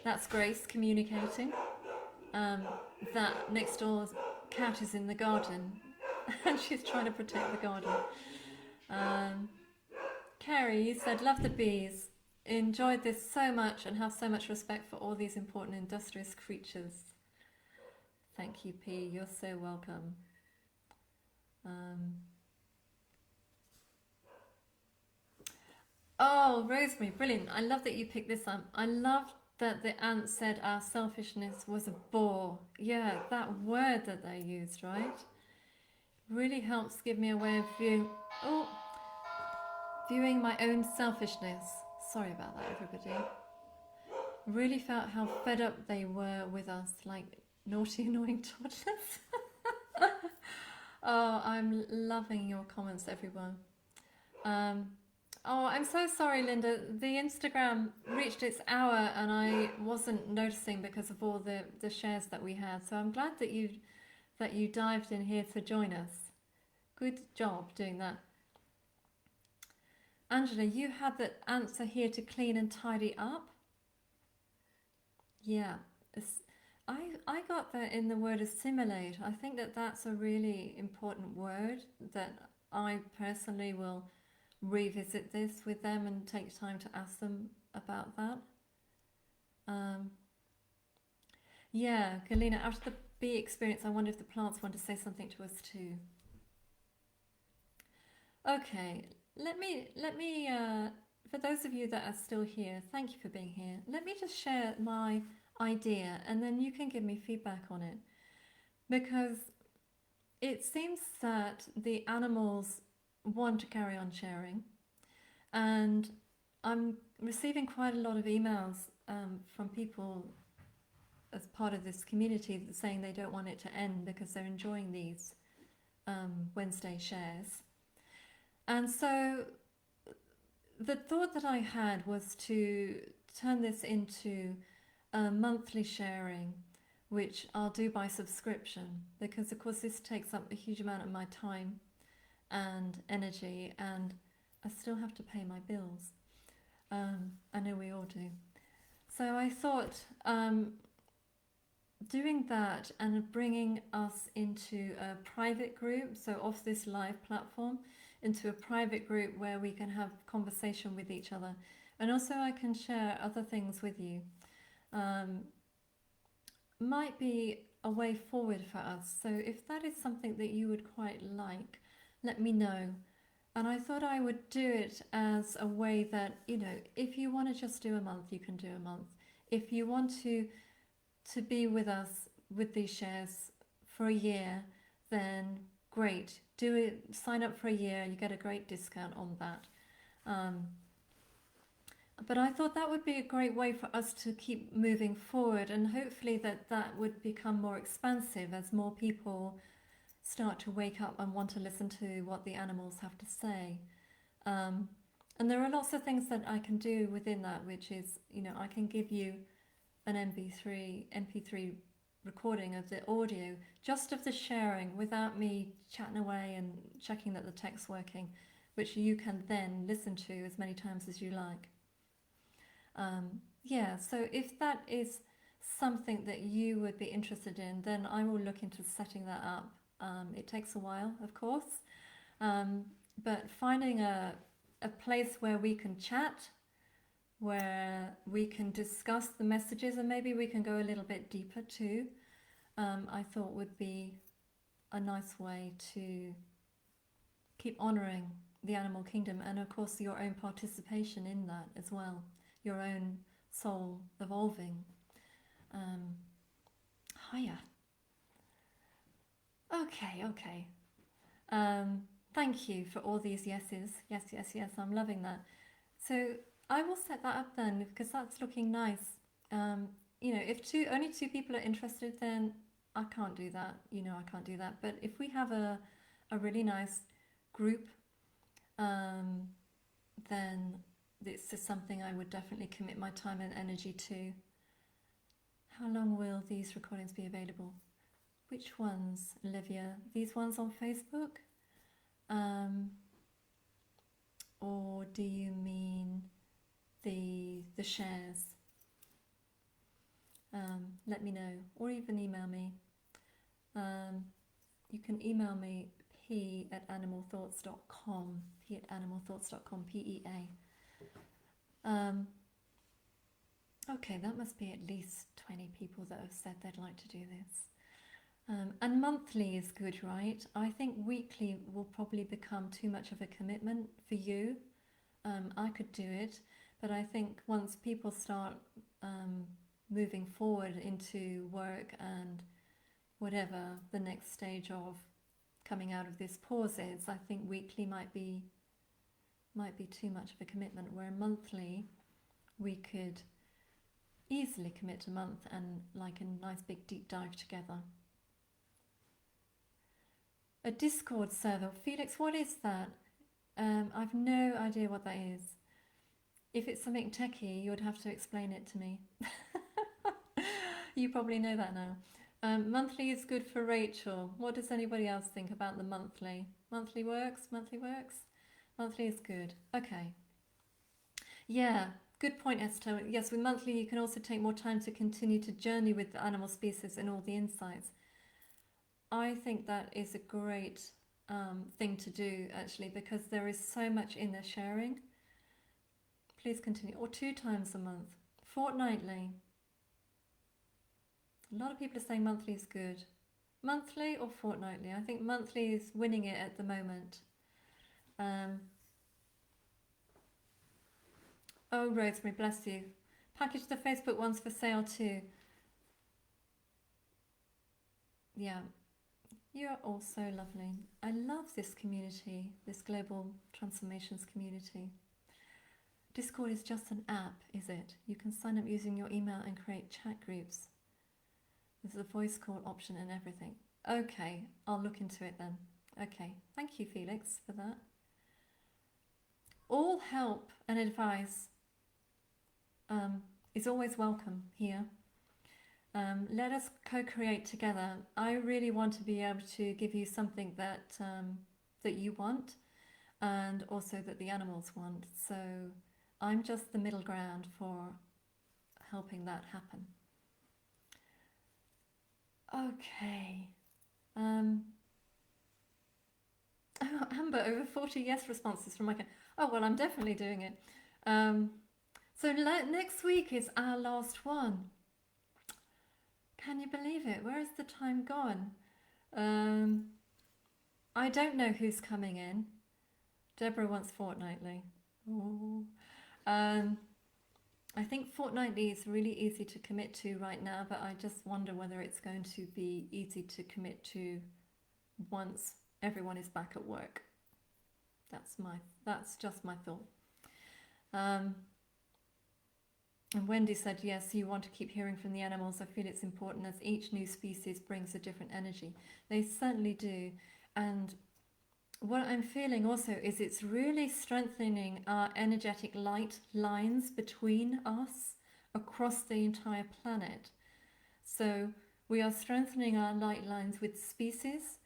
S1: That's Grace communicating. That next door cat is in the garden and she's trying to protect the garden. Carrie, you said, love the bees, enjoyed this so much and have so much respect for all these important industrious creatures. Thank you, P. You're so welcome. Oh, Rosemary, brilliant. I love that you picked this up. I love that the ant said our selfishness was a bore. Yeah, that word that they used, right? Really helps give me a way of viewing my own selfishness. Sorry about that, everybody. Really felt how fed up they were with us, like naughty, annoying toddlers. Oh, I'm loving your comments, everyone. Oh, I'm so sorry, Linda. The Instagram reached its hour and I wasn't noticing because of all the shares that we had. So I'm glad that you dived in here to join us. Good job doing that. Angela, you had the answer here to clean and tidy up. Yeah, I got that in the word assimilate. I think that that's a really important word that I personally will revisit this with them and take time to ask them about that. Yeah, Galina, after the bee experience, I wonder if the plants want to say something to us too. Okay, let me for those of you that are still here, thank you for being here. Let me just share my idea and then you can give me feedback on it, because it seems that the animals want to carry on sharing, and I'm receiving quite a lot of emails from people as part of this community saying they don't want it to end because they're enjoying these Wednesday shares. And so the thought that I had was to turn this into a monthly sharing, which I'll do by subscription, because of course this takes up a huge amount of my time and energy, and I still have to pay my bills. I know we all do. So I thought doing that and bringing us into a private group, so off this live platform, into a private group where we can have conversation with each other. And also I can share other things with you. Might be a way forward for us. So if that is something that you would quite like, let me know. And I thought I would do it as a way that, you know, if you want to just do a month, you can do a month. If you want to be with us with these shares for a year, then great. Do it, sign up for a year, you get a great discount on that. But I thought that would be a great way for us to keep moving forward, and hopefully that would become more expansive as more people start to wake up and want to listen to what the animals have to say. And there are lots of things that I can do within that, which is, you know, I can give you an MP3 recording of the audio, just of the sharing, without me chatting away and checking that the text's working, which you can then listen to as many times as you like. Yeah, so if that is something that you would be interested in, then I will look into setting that up. It takes a while, of course, but finding a place where we can chat, where we can discuss the messages, and maybe we can go a little bit deeper too, I thought would be a nice way to keep honouring the animal kingdom, and of course your own participation in that as well, your own soul evolving. Hiya. Okay. Thank you for all these yeses. Yes, I'm loving that. So I will set that up then, because that's looking nice. You know, if only two people are interested, then I can't do that. You know, I can't do that. But if we have a really nice group, then this is something I would definitely commit my time and energy to. How long will these recordings be available? Which ones, Olivia? These ones on Facebook? Or do you mean the shares? Let me know, or even email me. You can email me p@animalthoughts.com, p@animalthoughts.com, PEA. Okay, that must be at least 20 people that have said they'd like to do this. And monthly is good, right? I think weekly will probably become too much of a commitment for you. I could do it, but I think once people start moving forward into work and whatever the next stage of coming out of this pause is, I think weekly might be too much of a commitment, where monthly we could easily commit a month and like a nice big deep dive together. A Discord server. Felix, what is that? I've no idea what that is. If it's something techie, you would have to explain it to me. You probably know that now. Monthly is good for Rachel. What does anybody else think about the monthly? Monthly works? Monthly is good. Okay. Yeah, good point, Esther. Yes, with monthly you can also take more time to continue to journey with the animal species and all the insights. I think that is a great thing to do, actually, because there is so much in their sharing. Please continue. Or 2 times a month. Fortnightly. A lot of people are saying monthly is good. Monthly or fortnightly? I think monthly is winning it at the moment. Oh, Rosemary, bless you. Package the Facebook ones for sale too. Yeah. You're all so lovely. I love this community, this global transformations community. Discord is just an app, is it? You can sign up using your email and create chat groups. There's a voice call option and everything. Okay, I'll look into it then. Okay, thank you, Felix, for that. All help and advice is always welcome here. Let us co-create together. I really want to be able to give you something that you want, and also that the animals want. So I'm just the middle ground for helping that happen. Okay. Oh, Amber, over 40 yes responses from my. Oh, well, I'm definitely doing it. So next week is our last one. Can you believe it? Where has the time gone? I don't know who's coming in. Deborah wants fortnightly. Oh. I think fortnightly is really easy to commit to right now, but I just wonder whether it's going to be easy to commit to once everyone is back at work. That's just my thought. And Wendy said, yes, you want to keep hearing from the animals. I feel it's important as each new species brings a different energy. They certainly do. And what I'm feeling also is it's really strengthening our energetic light lines between us across the entire planet. So we are strengthening our light lines with species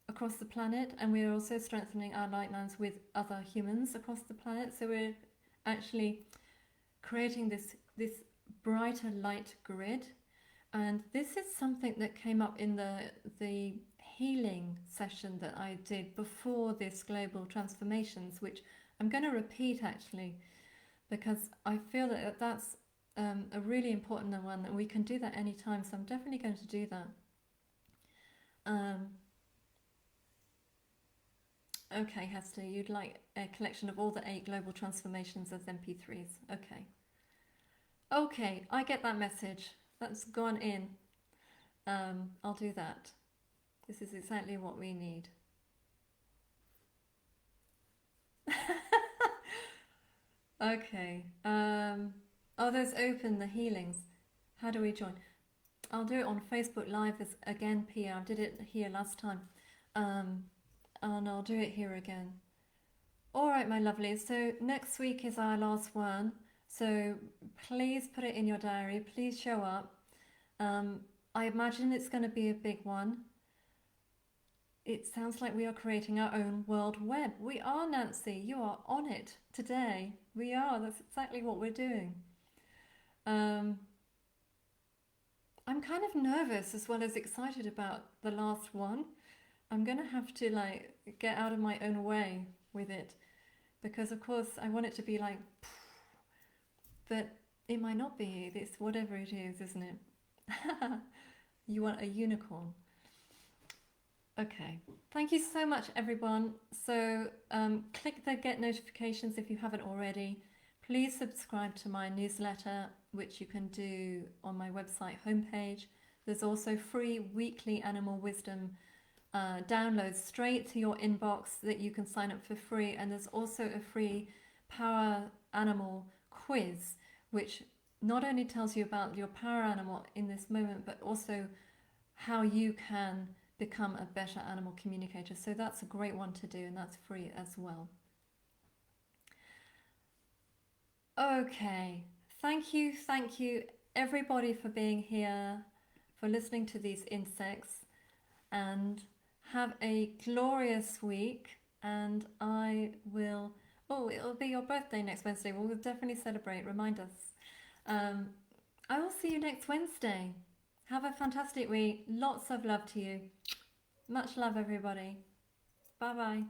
S1: across the planet, and we are also strengthening our light lines with other humans across the planet. So we're actually creating this brighter light grid. And this is something that came up in the healing session that I did before this global transformations, which I'm going to repeat actually, because I feel that that's a really important one, and we can do that anytime, so I'm definitely going to do that. Okay, Hester, you'd like a collection of all the 8 global transformations as MP3s. Okay, I get that message. That's gone in. I'll do that. This is exactly what we need. Okay. Oh, there's open the healings. How do we join? I'll do it on Facebook Live again, Pia. I did it here last time. And I'll do it here again. All right, my lovely. So next week is our last one. So please put it in your diary. Please show up. I imagine it's going to be a big one. It sounds like we are creating our own world web. We are, Nancy. You are on it today. We are. That's exactly what we're doing. I'm kind of nervous as well as excited about the last one. I'm going to have to get out of my own way with it, because of course I want it to be like, but it might not be. It's whatever it is, isn't it? You want a unicorn. Okay, thank you so much, everyone. So click the get notifications if you haven't already. Please subscribe to my newsletter, which you can do on my website homepage. There's also free weekly animal wisdom downloads straight to your inbox that you can sign up for free. And there's also a free power animal quiz, which not only tells you about your power animal in this moment, but also how you can become a better animal communicator. So that's a great one to do, and that's free as well. Okay, thank you everybody for being here, for listening to these insects, and have a glorious week. And I will, it'll be your birthday next Wednesday. We'll definitely celebrate, remind us. I will see you next Wednesday. Have a fantastic week. Lots of love to you. Much love, everybody. Bye-bye.